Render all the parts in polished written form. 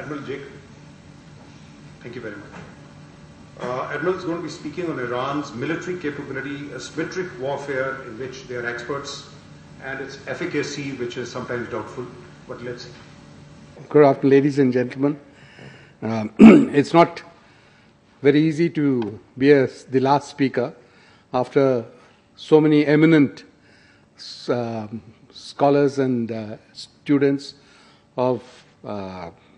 Admiral Jake. Thank you very much. Admiral is going to be speaking on Iran's military capability, asymmetric warfare in which they are experts, and its efficacy, which is sometimes doubtful. But let's see. Good afternoon, ladies and gentlemen. It's not very easy to be the last speaker after so many eminent scholars and students of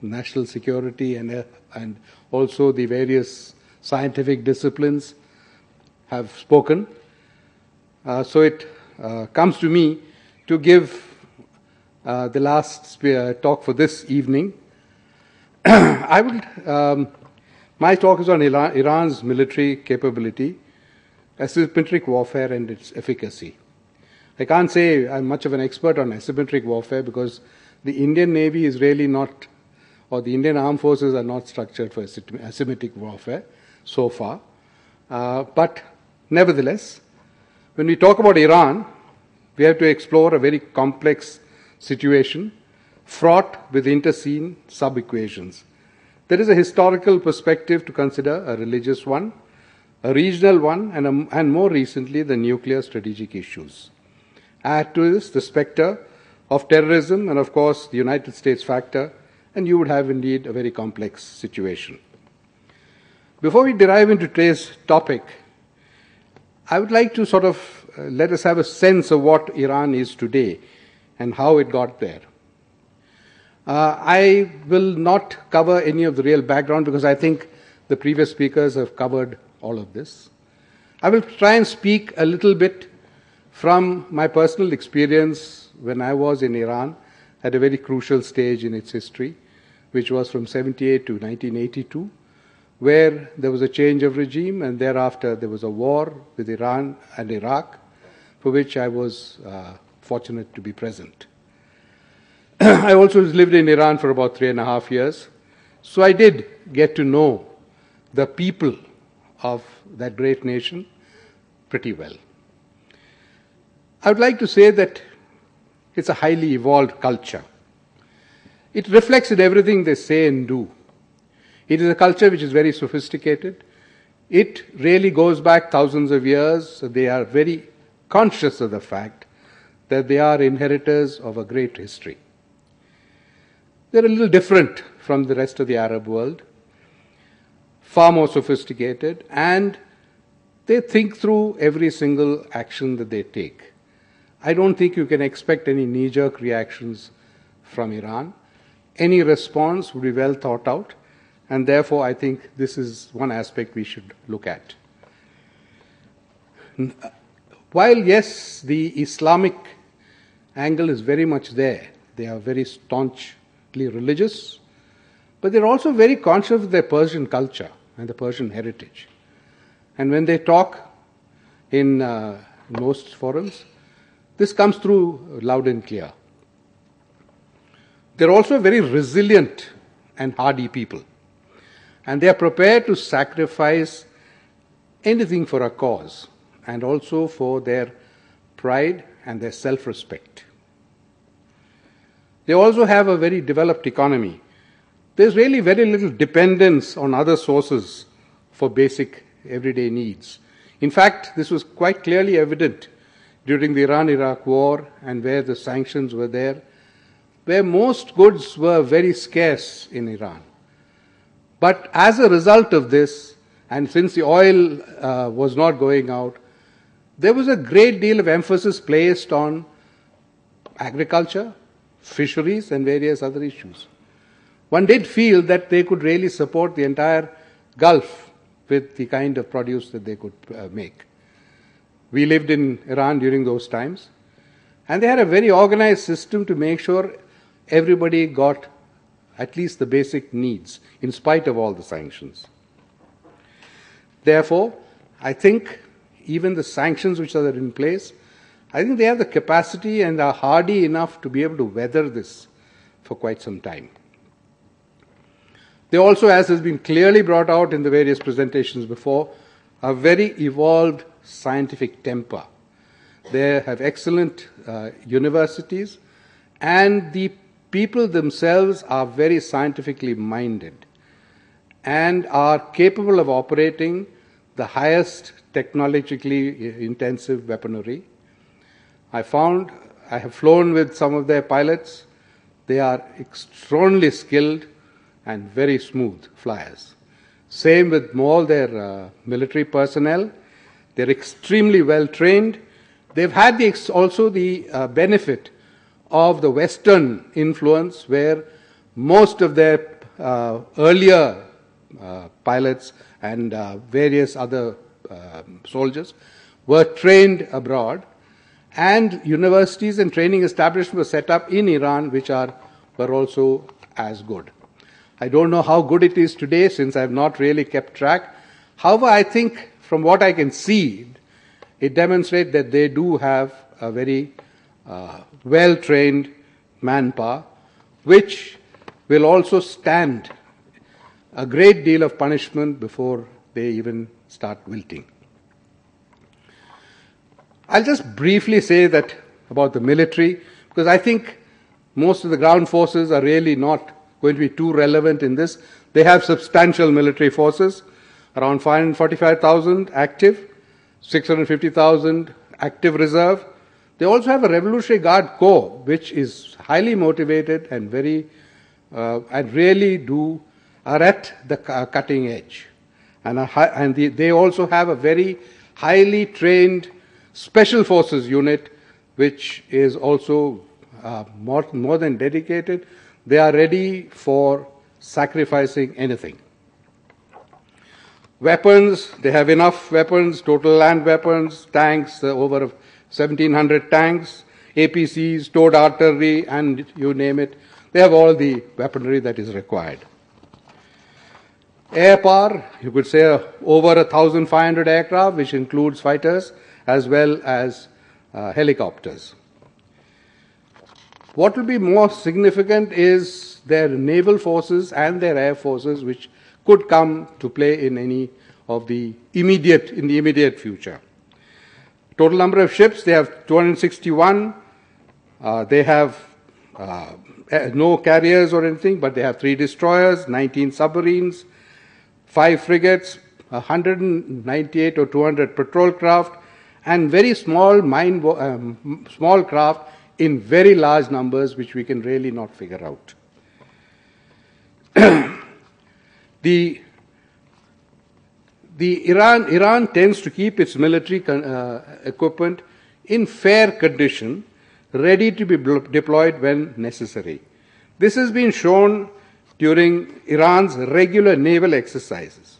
national security and also the various scientific disciplines have spoken. So it comes to me to give the last talk for this evening. My talk is on Iran's military capability, asymmetric warfare and its efficacy. I can't say I'm much of an expert on asymmetric warfare because the Indian Navy is really not, or the Indian Armed Forces are not structured for asymmetric warfare so far. But nevertheless, when we talk about Iran, we have to explore a very complex situation fraught with interscene sub-equations. There is a historical perspective to consider, a religious one, a regional one, and more recently, the nuclear strategic issues. Add to this the specter of terrorism and, of course, the United States factor, and you would have indeed a very complex situation. Before we dive into today's topic, I would like to sort of let us have a sense of what Iran is today and how it got there. I will not cover any of the real background because I think the previous speakers have covered all of this. I will try and speak a little bit from my personal experience when I was in Iran at a very crucial stage in its history, which was from 1978 to 1982, where there was a change of regime and thereafter there was a war with Iran and Iraq, for which I was fortunate to be present. I also lived in Iran for about 3.5 years, so I did get to know the people of that great nation pretty well. I would like to say that it's a highly evolved culture. It reflects in everything they say and do. It is a culture which is very sophisticated. It really goes back thousands of years. So they are very conscious of the fact that they are inheritors of a great history. They're a little different from the rest of the Arab world, far more sophisticated, and they think through every single action that they take. I don't think you can expect any knee-jerk reactions from Iran. Any response would be well thought out, and therefore I think this is one aspect we should look at. While, yes, the Islamic angle is very much there, they are very staunchly religious, but they're also very conscious of their Persian culture and the Persian heritage. And when they talk in most forums, this comes through loud and clear. They're also very resilient and hardy people. And they are prepared to sacrifice anything for a cause and also for their pride and their self-respect. They also have a very developed economy. There's really very little dependence on other sources for basic everyday needs. In fact, this was quite clearly evident during the Iran-Iraq war and where the sanctions were there, where most goods were very scarce in Iran. But as a result of this, and since the oil was not going out, there was a great deal of emphasis placed on agriculture, fisheries, and various other issues. One did feel that they could really support the entire Gulf with the kind of produce that they could make. We lived in Iran during those times, and they had a very organized system to make sure everybody got at least the basic needs, in spite of all the sanctions. Therefore, I think even the sanctions which are in place, I think they have the capacity and are hardy enough to be able to weather this for quite some time. They also, as has been clearly brought out in the various presentations before, a very evolved scientific temper. They have excellent universities, and the people themselves are very scientifically minded and are capable of operating the highest technologically intensive weaponry. I have flown with some of their pilots. They are extraordinarily skilled and very smooth flyers. Same with all their military personnel. They're extremely well trained. They've had also the benefit of the Western influence, where most of their earlier pilots and various other soldiers were trained abroad, and universities and training establishments were set up in Iran which were also as good. I don't know how good it is today, since I have not really kept track. However, I think from what I can see, it demonstrates that they do have a very well-trained manpower, which will also stand a great deal of punishment before they even start wilting. I'll just briefly say that about the military, because I think most of the ground forces are really not going to be too relevant in this. They have substantial military forces, around 545,000 active, 650,000 active reserve. They also have a Revolutionary Guard Corps, which is highly motivated and and really are at the cutting edge. And they also have a very highly trained Special Forces unit, which is also more than dedicated. They are ready for sacrificing anything. Weapons, they have enough weapons, total land weapons, tanks, over 1,700 tanks, APCs, towed artillery, and you name it. They have all the weaponry that is required. Air power, you could say over 1,500 aircraft, which includes fighters as well as helicopters. What will be more significant is their naval forces and their air forces, which could come to play in any of the immediate future. Total number of ships, they have 261. They have no carriers or anything, but they have 3 destroyers, 19 submarines, 5 frigates, 198 or 200 patrol craft, and very small small craft in very large numbers, which we can really not figure out. Iran tends to keep its military equipment in fair condition, ready to be deployed when necessary. This has been shown during Iran's regular naval exercises.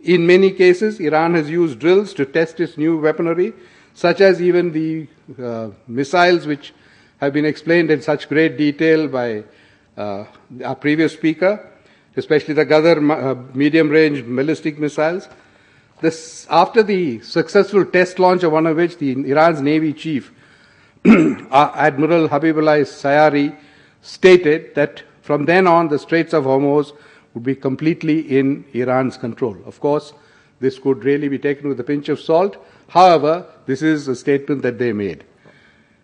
In many cases, Iran has used drills to test its new weaponry, such as even the missiles which have been explained in such great detail by our previous speaker, especially the Ghadar medium-range ballistic missiles. After the successful test launch of one of which, Iran's Navy chief, Admiral Habibullah Sayari, stated that from then on the Straits of Hormuz would be completely in Iran's control. Of course, this could really be taken with a pinch of salt. However, this is a statement that they made.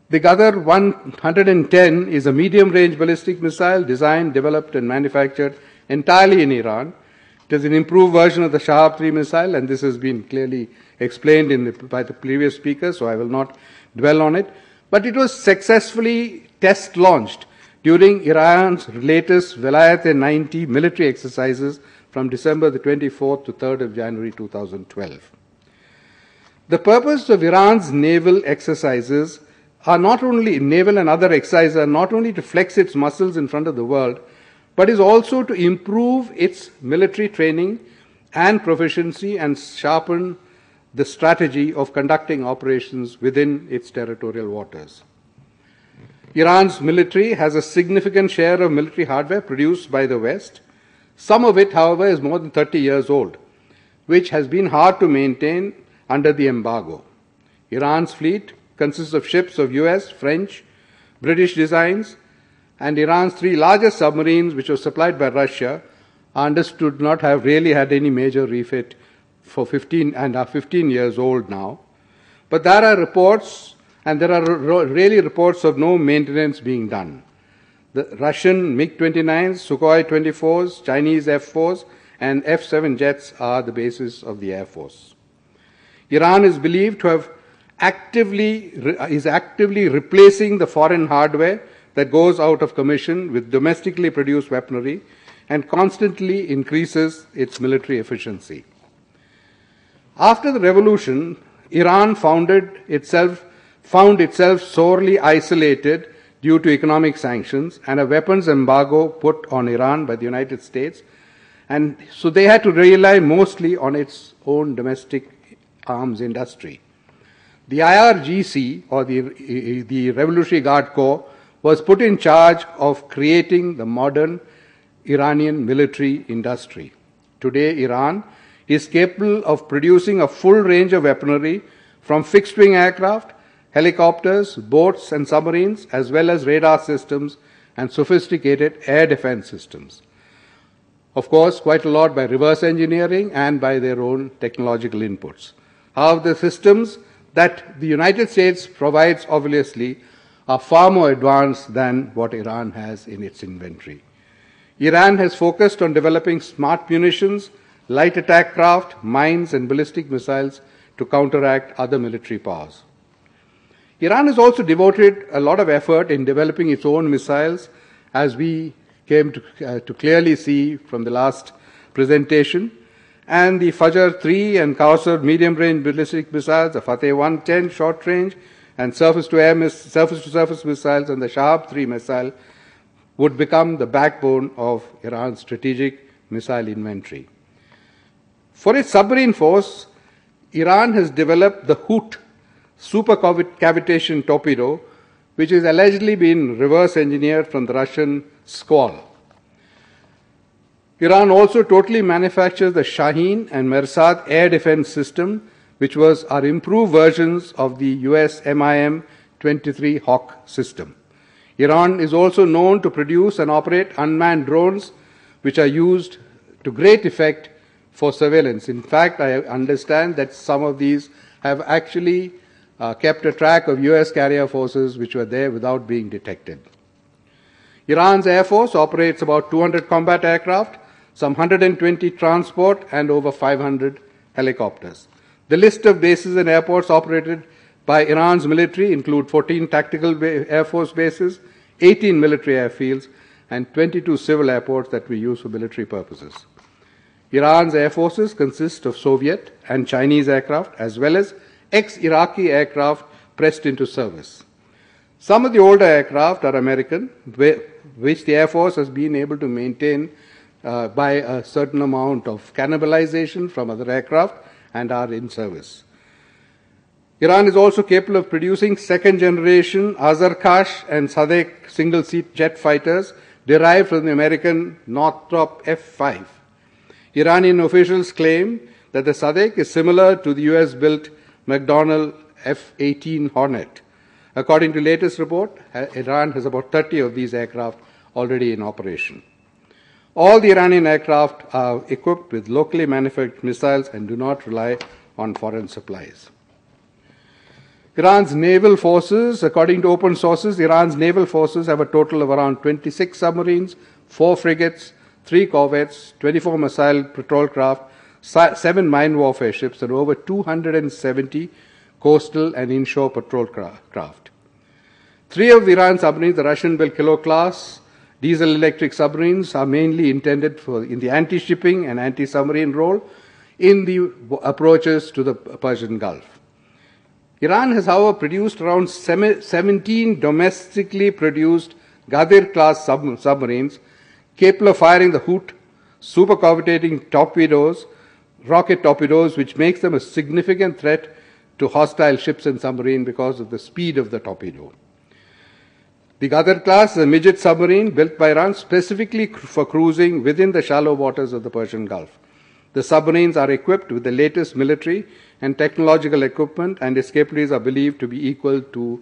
The Ghadar 110 is a medium-range ballistic missile designed, developed, and manufactured entirely in Iran. It is an improved version of the Shahab 3 missile, and this has been clearly explained by the previous speaker, so I will not dwell on it. But it was successfully test-launched during Iran's latest V.Adm military exercises from December the 24th to 3rd of January 2012. The purpose of Iran's naval exercises are not only naval and other exercises are not only to flex its muscles in front of the world, but is also to improve its military training and proficiency and sharpen the strategy of conducting operations within its territorial waters. Iran's military has a significant share of military hardware produced by the West. Some of it, however, is more than 30 years old, which has been hard to maintain under the embargo. Iran's fleet consists of ships of US, French, British designs, and Iran's 3 largest submarines, which were supplied by Russia, are understood not have really had any major refit for 15 and are 15 years old now. But there are reports, and there are really reports of no maintenance being done. The Russian MiG-29s, Sukhoi 24s, Chinese F-4s, and F-7 jets are the basis of the Air Force. Iran is believed to have actively replacing the foreign hardware that goes out of commission with domestically produced weaponry and constantly increases its military efficiency. After the revolution, Iran found itself sorely isolated due to economic sanctions and a weapons embargo put on Iran by the United States, and so they had to rely mostly on its own domestic arms industry. The IRGC, or the Revolutionary Guard Corps, was put in charge of creating the modern Iranian military industry. Today, Iran is capable of producing a full range of weaponry from fixed-wing aircraft, helicopters, boats and submarines, as well as radar systems and sophisticated air defense systems. Of course, quite a lot by reverse engineering and by their own technological inputs. However, the systems that the United States provides, obviously, are far more advanced than what Iran has in its inventory. Iran has focused on developing smart munitions, light attack craft, mines, and ballistic missiles to counteract other military powers. Iran has also devoted a lot of effort in developing its own missiles, as we came to clearly see from the last presentation. And the Fajr 3 and Kausar medium-range ballistic missiles, the Fateh 110 short-range, and surface-to-surface missiles, and the Shahab 3 missile would become the backbone of Iran's strategic missile inventory. For its submarine force, Iran has developed the Hoot supercavitation torpedo, which has allegedly been reverse engineered from the Russian Squall. Iran also totally manufactures the Shaheen and Mersad air defense system, which are improved versions of the US MIM-23 Hawk system. Iran is also known to produce and operate unmanned drones, which are used to great effect for surveillance. In fact, I understand that some of these have actually kept a track of US carrier forces which were there without being detected. Iran's Air Force operates about 200 combat aircraft, some 120 transport, and over 500 helicopters. The list of bases and airports operated by Iran's military include 14 tactical Air Force bases, 18 military airfields, and 22 civil airports that we use for military purposes. Iran's air forces consist of Soviet and Chinese aircraft, as well as ex-Iraqi aircraft pressed into service. Some of the older aircraft are American, which the Air Force has been able to maintain by a certain amount of cannibalization from other aircraft and are in service. Iran is also capable of producing second-generation Azarkash and Sadek single-seat jet fighters derived from the American Northrop F-5. Iranian officials claim that the Sadek is similar to the US-built McDonnell F-18 Hornet. According to latest report, Iran has about 30 of these aircraft already in operation. All the Iranian aircraft are equipped with locally manufactured missiles and do not rely on foreign supplies. Iran's naval forces, according to open sources, Iran's naval forces have a total of around 26 submarines, 4 frigates, 3 corvettes, 24 missile patrol craft, 7 mine warfare ships, and over 270 coastal and inshore patrol craft. 3 of Iran's submarines, the Russian-built Kilo-class diesel-electric submarines, are mainly intended in the anti-shipping and anti-submarine role in the approaches to the Persian Gulf. Iran has, however, produced around 17 domestically produced Ghadir-class submarines capable of firing the Hoot supercavitating torpedoes, rocket torpedoes, which makes them a significant threat to hostile ships and submarines because of the speed of the torpedo. The Ghadir class is a midget submarine built by Iran specifically for cruising within the shallow waters of the Persian Gulf. The submarines are equipped with the latest military and technological equipment, and its capabilities are believed to be equal to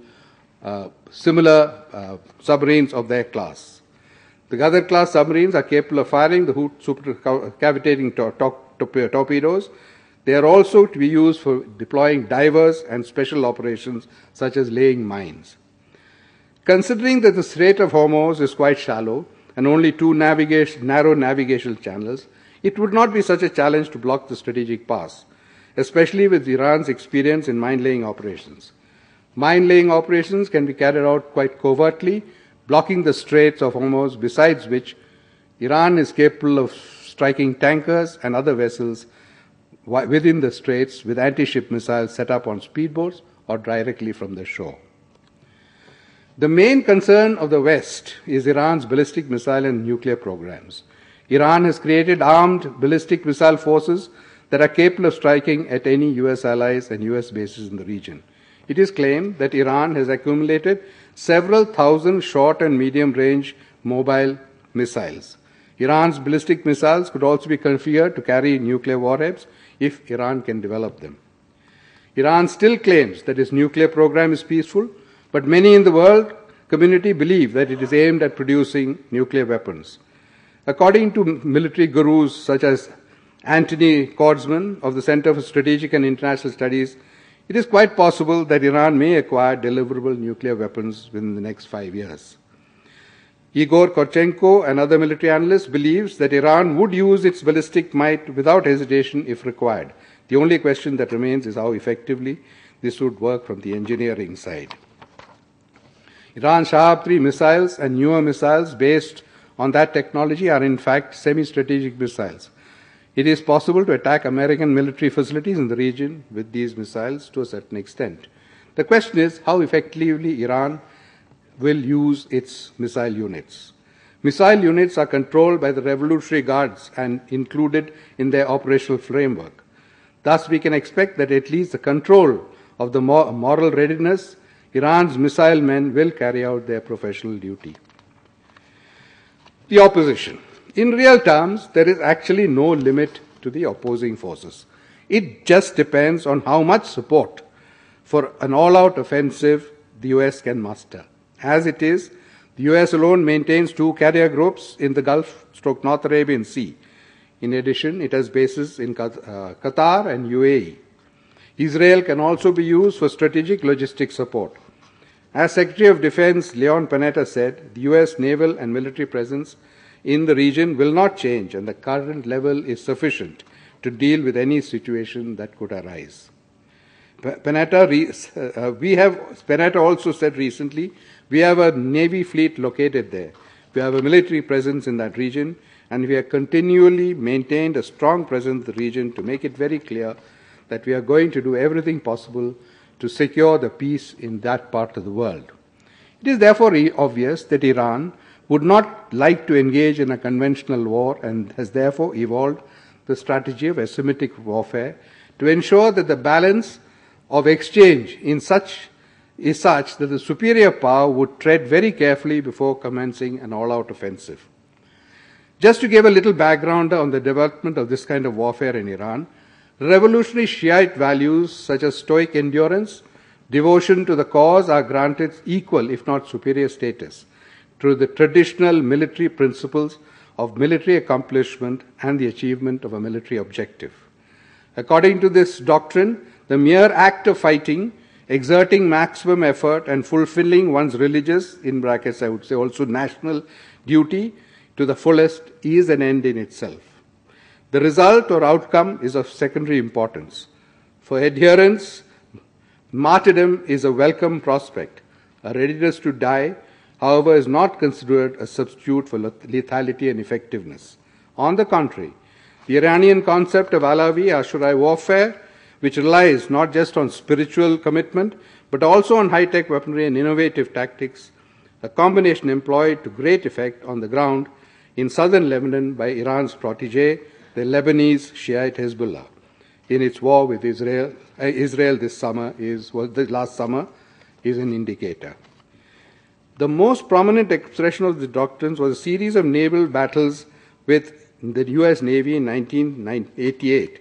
similar submarines of their class. The Ghadir class submarines are capable of firing the Hoot supercavitating torpedoes. They are also to be used for deploying divers and special operations such as laying mines. Considering that the Strait of Hormuz is quite shallow and only two narrow navigational channels, it would not be such a challenge to block the strategic pass, especially with Iran's experience in mine-laying operations. Mine-laying operations can be carried out quite covertly, blocking the Straits of Hormuz, besides which Iran is capable of striking tankers and other vessels within the straits with anti-ship missiles set up on speedboats or directly from the shore. The main concern of the West is Iran's ballistic missile and nuclear programs. Iran has created armed ballistic missile forces that are capable of striking at any US allies and US bases in the region. It is claimed that Iran has accumulated several thousand short and medium range mobile missiles. Iran's ballistic missiles could also be configured to carry nuclear warheads if Iran can develop them. Iran still claims that its nuclear program is peaceful, but many in the world community believe that it is aimed at producing nuclear weapons. According to military gurus such as Anthony Kordsman of the Center for Strategic and International Studies, it is quite possible that Iran may acquire deliverable nuclear weapons within the next 5 years. Igor Korchenko, another military analyst, believes that Iran would use its ballistic might without hesitation if required. The only question that remains is how effectively this would work from the engineering side. Iran's Shahab-3 missiles and newer missiles based on that technology are in fact semi-strategic missiles. It is possible to attack American military facilities in the region with these missiles to a certain extent. The question is how effectively Iran will use its missile units. Missile units are controlled by the Revolutionary Guards and included in their operational framework. Thus, we can expect that at least the control of the moral readiness, Iran's missile men will carry out their professional duty. The opposition. In real terms, there is actually no limit to the opposing forces. It just depends on how much support for an all-out offensive the US can muster. As it is, the US alone maintains 2 carrier groups in the Gulf/North Arabian Sea. In addition, it has bases in Qatar and UAE. Israel can also be used for strategic logistic support. As Secretary of Defense Leon Panetta said, the US naval and military presence in the region will not change, and the current level is sufficient to deal with any situation that could arise. Panetta also said recently, we have a Navy fleet located there. We have a military presence in that region, and we have continually maintained a strong presence in the region to make it very clear that we are going to do everything possible to secure the peace in that part of the world. It is therefore obvious that Iran would not like to engage in a conventional war and has therefore evolved the strategy of asymmetric warfare to ensure that the balance of exchange is such that the superior power would tread very carefully before commencing an all-out offensive. Just to give a little background on the development of this kind of warfare in Iran, revolutionary Shiite values such as stoic endurance, devotion to the cause are granted equal, if not superior status, through the traditional military principles of military accomplishment and the achievement of a military objective. According to this doctrine, the mere act of fighting, exerting maximum effort and fulfilling one's religious, in brackets I would say also national, duty to the fullest is an end in itself. The result or outcome is of secondary importance. For adherents, martyrdom is a welcome prospect. A readiness to die, however, is not considered a substitute for lethality and effectiveness. On the contrary, the Iranian concept of Alawi Ashura warfare, which relies not just on spiritual commitment, but also on high-tech weaponry and innovative tactics, a combination employed to great effect on the ground in southern Lebanon by Iran's protege, the Lebanese Shiite Hezbollah, in its war with Israel last summer, is an indicator. The most prominent expression of the doctrines was a series of naval battles with the US Navy in 1988.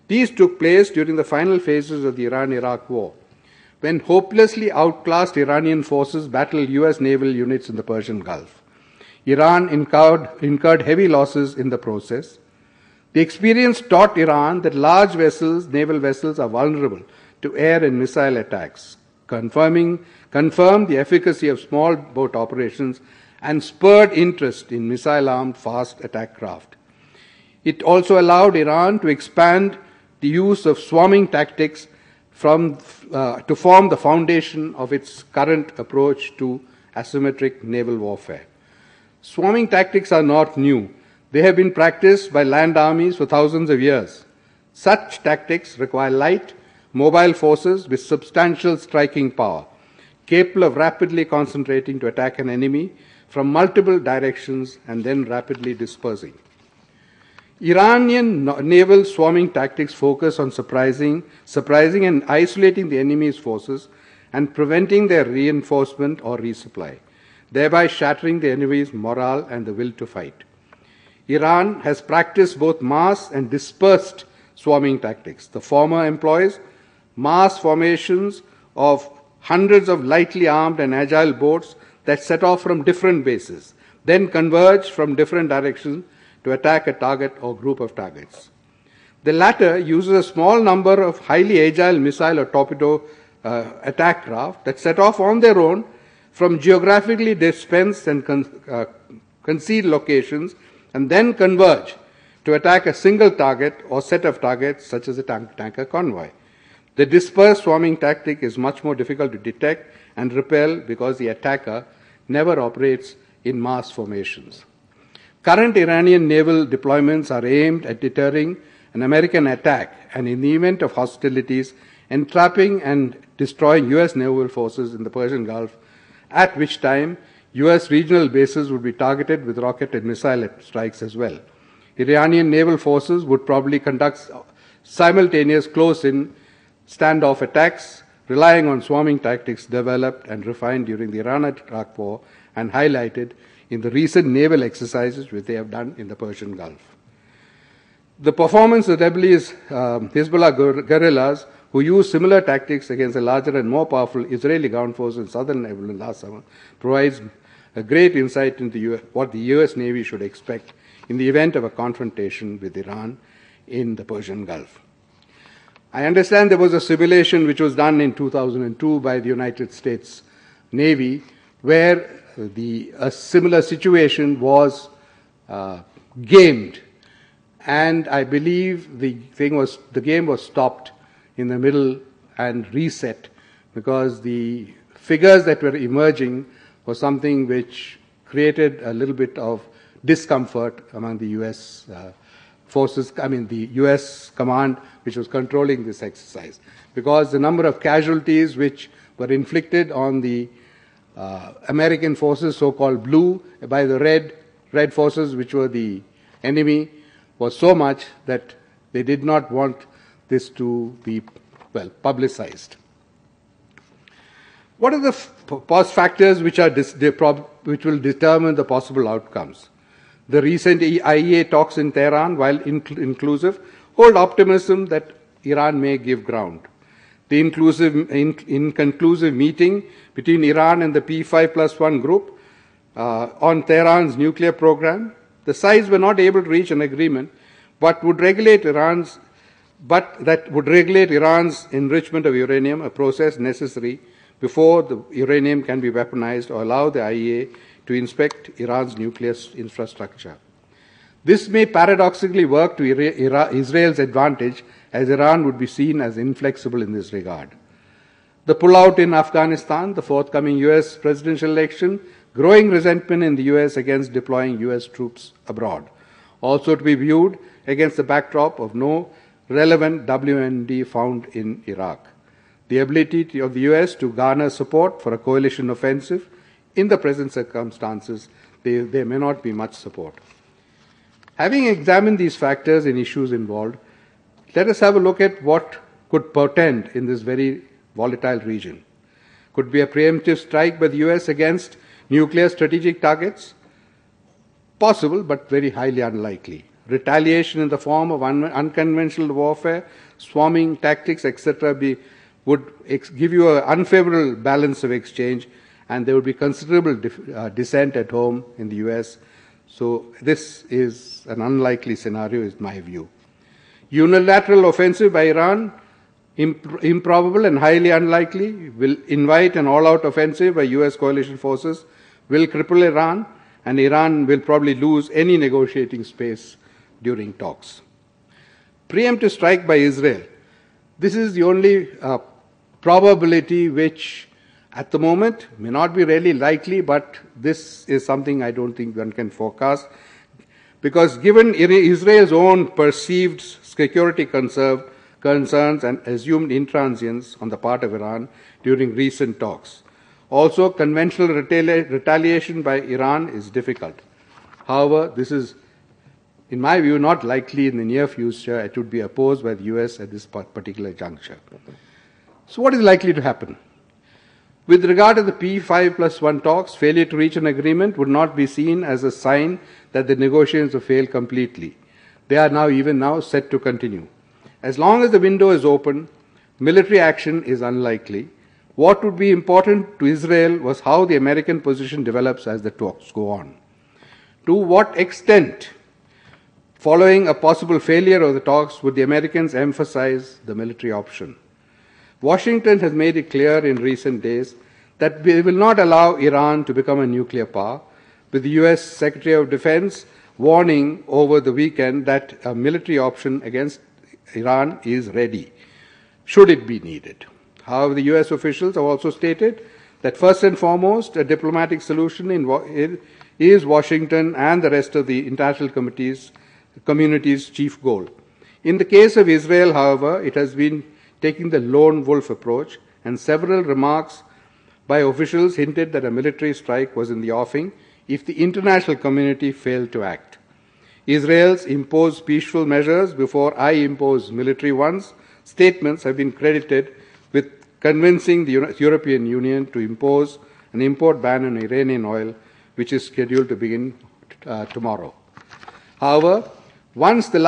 These took place during the final phases of the Iran-Iraq War, when hopelessly outclassed Iranian forces battled US naval units in the Persian Gulf. Iran incurred heavy losses in the process. The experience taught Iran that large vessels, naval vessels, are vulnerable to air and missile attacks. confirmed the efficacy of small boat operations and spurred interest in missile-armed fast attack craft. It also allowed Iran to expand the use of swarming tactics to form the foundation of its current approach to asymmetric naval warfare. Swarming tactics are not new. They have been practiced by land armies for thousands of years. Such tactics require light, mobile forces with substantial striking power, capable of rapidly concentrating to attack an enemy from multiple directions and then rapidly dispersing. Iranian naval swarming tactics focus on surprising and isolating the enemy's forces and preventing their reinforcement or resupply, thereby shattering the enemy's morale and the will to fight. Iran has practiced both mass and dispersed swarming tactics. The former employs mass formations of hundreds of lightly armed and agile boats that set off from different bases, then converge from different directions to attack a target or group of targets. The latter uses a small number of highly agile missile or torpedo attack craft that set off on their own from geographically dispensed and concealed locations and then converge to attack a single target or set of targets such as a tanker convoy. The dispersed swarming tactic is much more difficult to detect and repel because the attacker never operates in mass formations. Current Iranian naval deployments are aimed at deterring an American attack and, in the event of hostilities, entrapping and destroying U.S. naval forces in the Persian Gulf, at which time U.S. regional bases would be targeted with rocket and missile strikes as well. Iranian naval forces would probably conduct simultaneous close-in standoff attacks, relying on swarming tactics developed and refined during the Iran-Iraq War and highlighted in the recent naval exercises which they have done in the Persian Gulf. The performance of Lebanese Hezbollah guerrillas, who used similar tactics against a larger and more powerful Israeli ground force in southern Lebanon last summer, provides a great insight into what the U.S. Navy should expect in the event of a confrontation with Iran in the Persian Gulf. I understand there was a simulation which was done in 2002 by the United States Navy where a similar situation was gamed, and I believe the game was stopped in the middle and reset because the figures that were emerging was something which created a little bit of discomfort among the U.S. forces, the U.S. command which was controlling this exercise, because the number of casualties which were inflicted on the American forces, so-called blue, by the red forces, which were the enemy, was so much that they did not want this to be, publicized. What are the factors which will determine the possible outcomes? The recent IEA talks in Tehran, while inclusive, hold optimism that Iran may give ground. The inconclusive meeting between Iran and the P5+1 group on Tehran's nuclear program, the sides were not able to reach an agreement, but that would regulate Iran's enrichment of uranium, a process necessary before the uranium can be weaponized, or allow the IEA to inspect Iran's nuclear infrastructure. This may paradoxically work to Israel's advantage, as Iran would be seen as inflexible in this regard. The pullout in Afghanistan, the forthcoming U.S. presidential election, growing resentment in the U.S. against deploying U.S. troops abroad, also to be viewed against the backdrop of no relevant WMD found in Iraq. The ability of the U.S. to garner support for a coalition offensive in the present circumstances, there may not be much support. Having examined these factors and issues involved, let us have a look at what could portend in this very volatile region. Could be a preemptive strike by the U.S. against nuclear strategic targets? Possible, but very highly unlikely. Retaliation in the form of unconventional warfare, swarming tactics, etc. would give you an unfavorable balance of exchange, and there would be considerable dissent at home in the U.S. So this is an unlikely scenario, is my view. Unilateral offensive by Iran improbable and highly unlikely, will invite an all-out offensive by US coalition forces, will cripple Iran, and Iran will probably lose any negotiating space during talks. Preemptive strike by Israel. This is the only probability which at the moment may not be really likely, but this is something I don't think one can forecast, because given Israel's own perceived security concerns and assumed intransigence on the part of Iran during recent talks. Also, conventional retaliation by Iran is difficult. However, this is, in my view, not likely in the near future. It would be opposed by the US at this particular juncture. So what is likely to happen? With regard to the P5+1 talks, failure to reach an agreement would not be seen as a sign that the negotiations have failed completely. They are even now set to continue. As long as the window is open, military action is unlikely. What would be important to Israel was how the American position develops as the talks go on. To what extent, following a possible failure of the talks, would the Americans emphasize the military option? Washington has made it clear in recent days that we will not allow Iran to become a nuclear power, with the US Secretary of Defense warning over the weekend that a military option against Iran is ready, should it be needed. However, the US officials have also stated that first and foremost, a diplomatic solution is Washington and the rest of the international community's chief goal. In the case of Israel, however, it has been taking the lone wolf approach, and several remarks by officials hinted that a military strike was in the offing if the international community failed to act. Israel's imposed peaceful measures before I impose military ones statements have been credited with convincing the European Union to impose an import ban on Iranian oil, which is scheduled to begin tomorrow. However, after the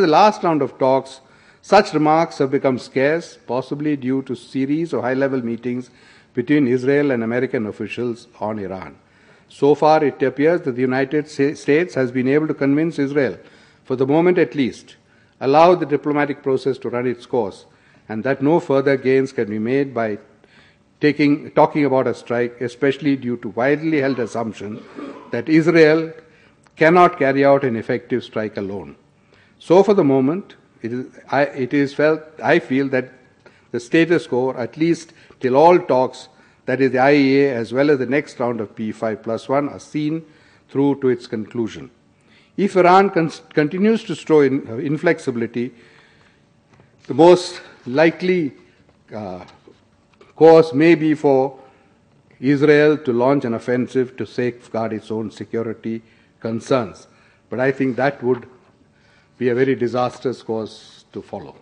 last round of talks, such remarks have become scarce, possibly due to a series of high-level meetings between Israel and American officials on Iran. So far, it appears that the United States has been able to convince Israel, for the moment at least, allow the diplomatic process to run its course, and that no further gains can be made by talking about a strike, especially due to widely held assumption that Israel cannot carry out an effective strike alone. So for the moment, I feel that the status quo, at least till all talks, that is the IEA as well as the next round of P5+1, are seen through to its conclusion. If Iran continues to show inflexibility, the most likely course may be for Israel to launch an offensive to safeguard its own security concerns. But I think that would be a very disastrous course to follow.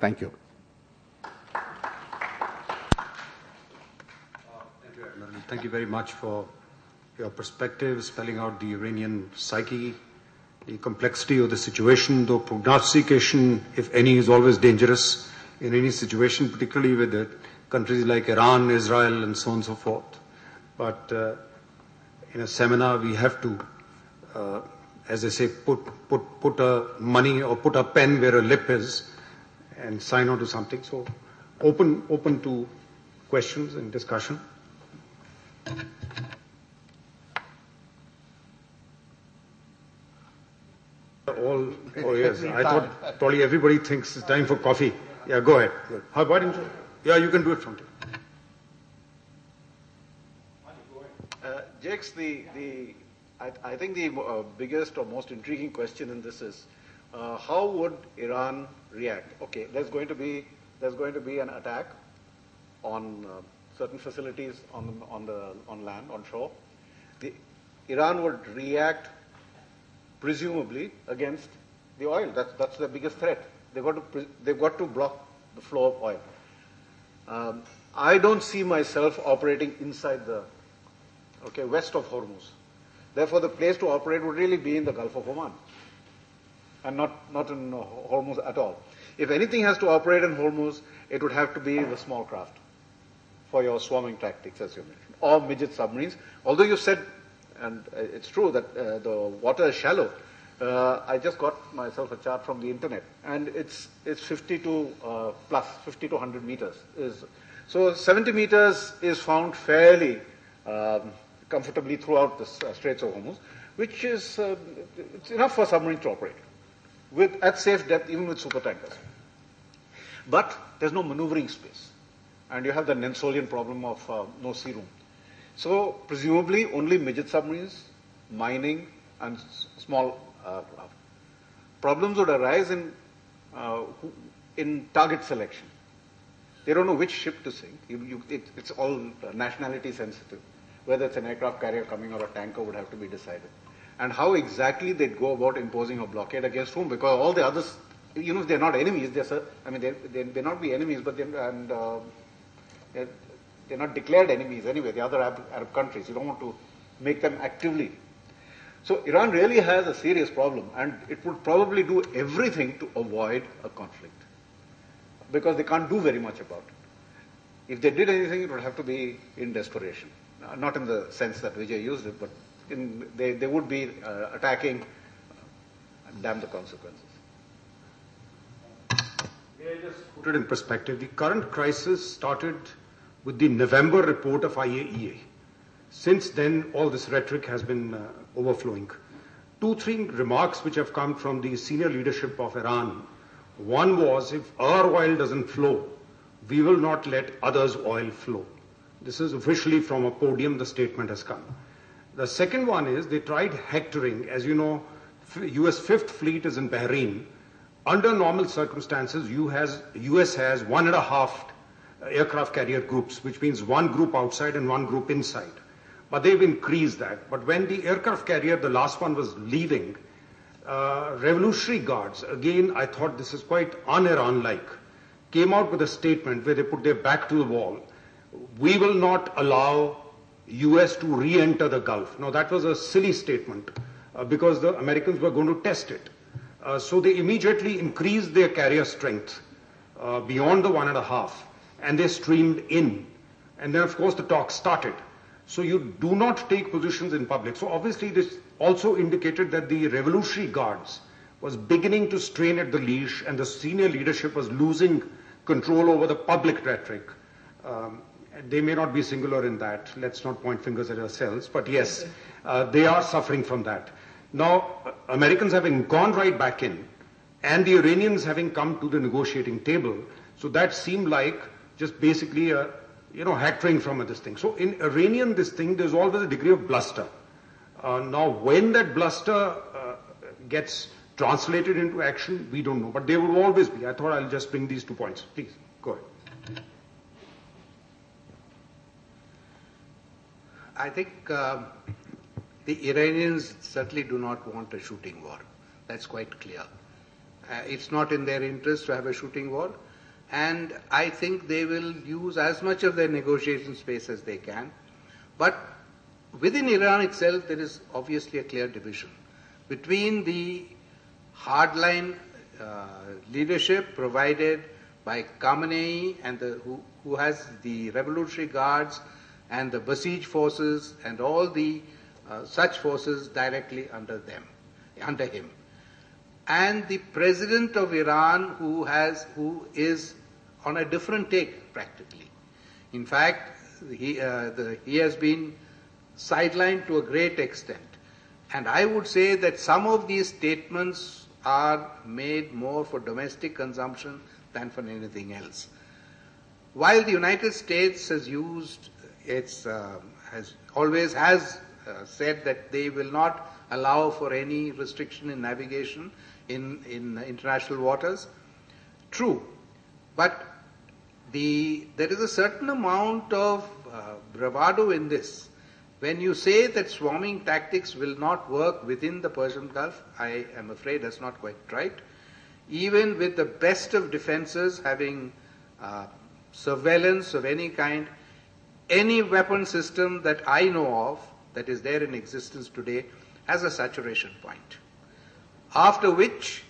Thank you. Thank you, Admiral. Thank you very much for your perspective, spelling out the Iranian psyche, the complexity of the situation, though prognostication, if any, is always dangerous in any situation, particularly with the countries like Iran, Israel, and so on and so forth. But in a seminar, we have to, as they say, put a money or put a pen where a lip is and sign on to something. So open to questions and discussion. Oh yes, I thought probably everybody thinks it's time for coffee. Yeah, go ahead. Why didn't you? Yeah, you can do it from here. Jakes, I think the biggest or most intriguing question in this is how would Iran react? Okay, there's going to be an attack on certain facilities on land, on shore. Iran would react presumably against the oil. That's the biggest threat. They've got to block the flow of oil. I don't see myself operating inside the west of Hormuz. Therefore, the place to operate would really be in the Gulf of Oman, and not in Hormuz at all. If anything has to operate in Hormuz, it would have to be the small craft for your swarming tactics, as you mentioned, or midget submarines. Although you said, and it's true that the water is shallow, I just got myself a chart from the internet, and it's 50 to plus 50 to 100 meters. So 70 meters is found fairly comfortably throughout the Straits of Hormuz, which is it's enough for submarines to operate at safe depth, even with supertankers. But there's no maneuvering space, and you have the Nensolian problem of no sea room. So presumably only midget submarines, mining, and small problems would arise in target selection. They don't know which ship to sink. It's all nationality sensitive. Whether it's an aircraft carrier coming or a tanker would have to be decided. And how exactly they'd go about imposing a blockade against whom? Because all the others, if they're not enemies, they may not be enemies, but they're not declared enemies anyway, the other Arab countries. You don't want to make them actively. So Iran really has a serious problem, and it would probably do everything to avoid a conflict, because they can't do very much about it. If they did anything, it would have to be in desperation. Not in the sense that Vijay used it, but they would be attacking, damn the consequences. May I just put it in perspective? The current crisis started with the November report of IAEA. Since then, all this rhetoric has been overflowing. 2-3 remarks which have come from the senior leadership of Iran. One was, if our oil doesn't flow, we will not let others' oil flow. This is officially from a podium, the statement has come. The second one is, they tried hectoring. As you know, US 5th Fleet is in Bahrain. Under normal circumstances, US has 1.5 aircraft carrier groups, which means one group outside and one group inside. But they've increased that. But when the aircraft carrier, the last one, was leaving, Revolutionary Guards, again, I thought this is quite un-Iran-like, came out with a statement where they put their back to the wall. We will not allow US to re-enter the Gulf. Now, that was a silly statement because the Americans were going to test it. So they immediately increased their carrier strength beyond the 1.5, and they streamed in. And then, of course, the talk started. So you do not take positions in public. So obviously this also indicated that the Revolutionary Guards was beginning to strain at the leash, and the senior leadership was losing control over the public rhetoric. They may not be singular in that. Let's not point fingers at ourselves. But yes, they are suffering from that. Now, Americans having gone right back in, and the Iranians having come to the negotiating table, so that seemed like just basically a hectoring from this thing. So in Iranian this thing, there's always a degree of bluster. Now, when that bluster gets translated into action, we don't know. But there will always be. I thought I'll just bring these 2 points. Please, go ahead. I think the Iranians certainly do not want a shooting war. That's quite clear. It's not in their interest to have a shooting war. And I think they will use as much of their negotiation space as they can. But within Iran itself, there is obviously a clear division between the hardline leadership provided by Khamenei and who has the Revolutionary Guards and the Basij forces and all the such forces directly under him. And the president of Iran who is on a different take practically. In fact, he has been sidelined to a great extent. And I would say that some of these statements are made more for domestic consumption than for anything else. While the United States has always said that they will not allow for any restriction in navigation in international waters, true. But there is a certain amount of bravado in this. When you say that swarming tactics will not work within the Persian Gulf, I am afraid that's not quite right. Even with the best of defenses having surveillance of any kind, any weapon system that I know of that is there in existence today has a saturation point, after which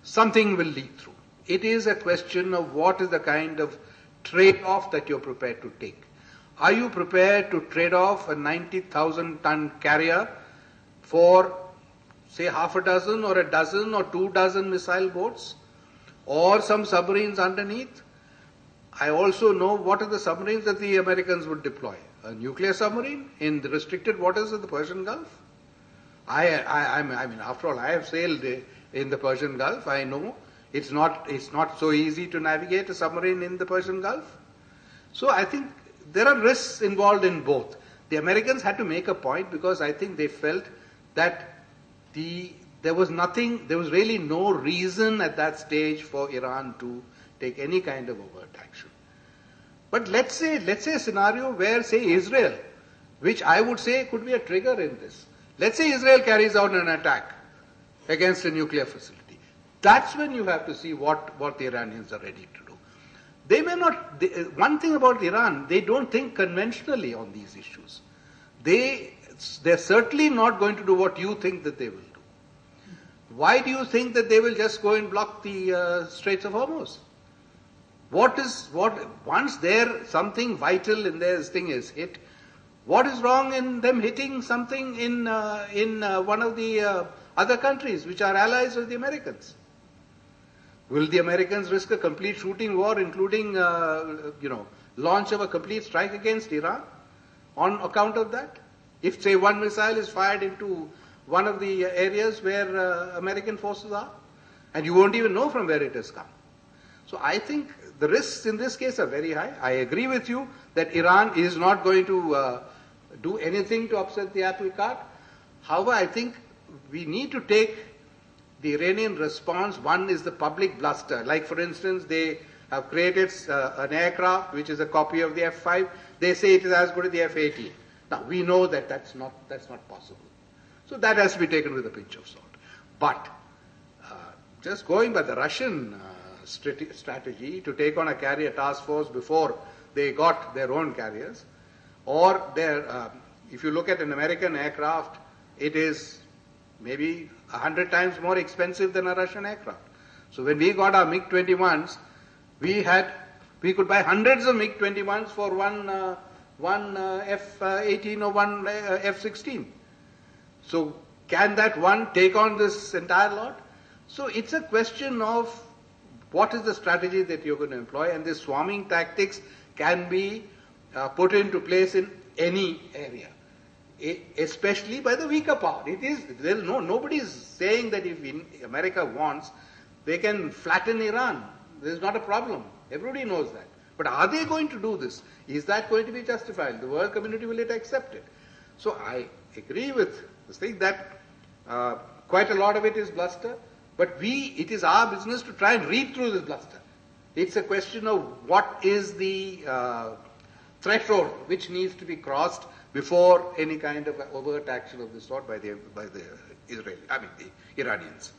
something will leak through. It is a question of what is the kind of trade-off that you're prepared to take. Are you prepared to trade off a 90,000-ton carrier for say half a dozen or a dozen or 2 dozen missile boats or some submarines underneath. I also know what are the submarines that the Americans would deploy. A nuclear submarine in the restricted waters of the Persian Gulf. I mean, after all, I have sailed in the Persian Gulf. I know it's not so easy to navigate a submarine in the Persian Gulf. So I think there are risks involved in both. The Americans had to make a point because I think they felt that there was really no reason at that stage for Iran to take any kind of overt action. But let's say a scenario where, say, Israel, which I would say could be a trigger in this. Let's say Israel carries out an attack against a nuclear facility. That's when you have to see what the Iranians are ready to do. They may not, one thing about Iran, they don't think conventionally on these issues. They're certainly not going to do what you think that they will do. Why do you think that they will just go and block the Straits of Hormuz? Once something vital in their thing is hit, what is wrong in them hitting something in one of the other countries which are allies of the Americans? Will the Americans risk a complete shooting war, including launch of a complete strike against Iran on account of that? If, say, one missile is fired into one of the areas where American forces are, and you won't even know from where it has come. So I think the risks in this case are very high. I agree with you that Iran is not going to do anything to upset the apple cart. However, I think we need to take the Iranian response. One is the public bluster. Like, for instance, they have created an aircraft which is a copy of the F-5. They say it is as good as the F-18. Now, we know that that's not possible. So that has to be taken with a pinch of salt. But just going by the Russian strategy to take on a carrier task force before they got their own carriers, or if you look at an American aircraft, it is maybe 100 times more expensive than a Russian aircraft. So when we got our MiG-21s, we could buy hundreds of MiG-21s for one F-18 or one F-16. So can that one take on this entire lot? So it's a question of what is the strategy that you're going to employ, and this swarming tactics can be put into place in any area, especially by the weaker power. Nobody is saying that if America wants, they can flatten Iran. There's not a problem. Everybody knows that. But are they going to do this? Is that going to be justified? The world community, will it accept it? So I agree with this thing that quite a lot of it is bluster, but it is our business to try and read through this bluster. It's a question of what is the threshold which needs to be crossed before any kind of overt action of this sort by the Iranians.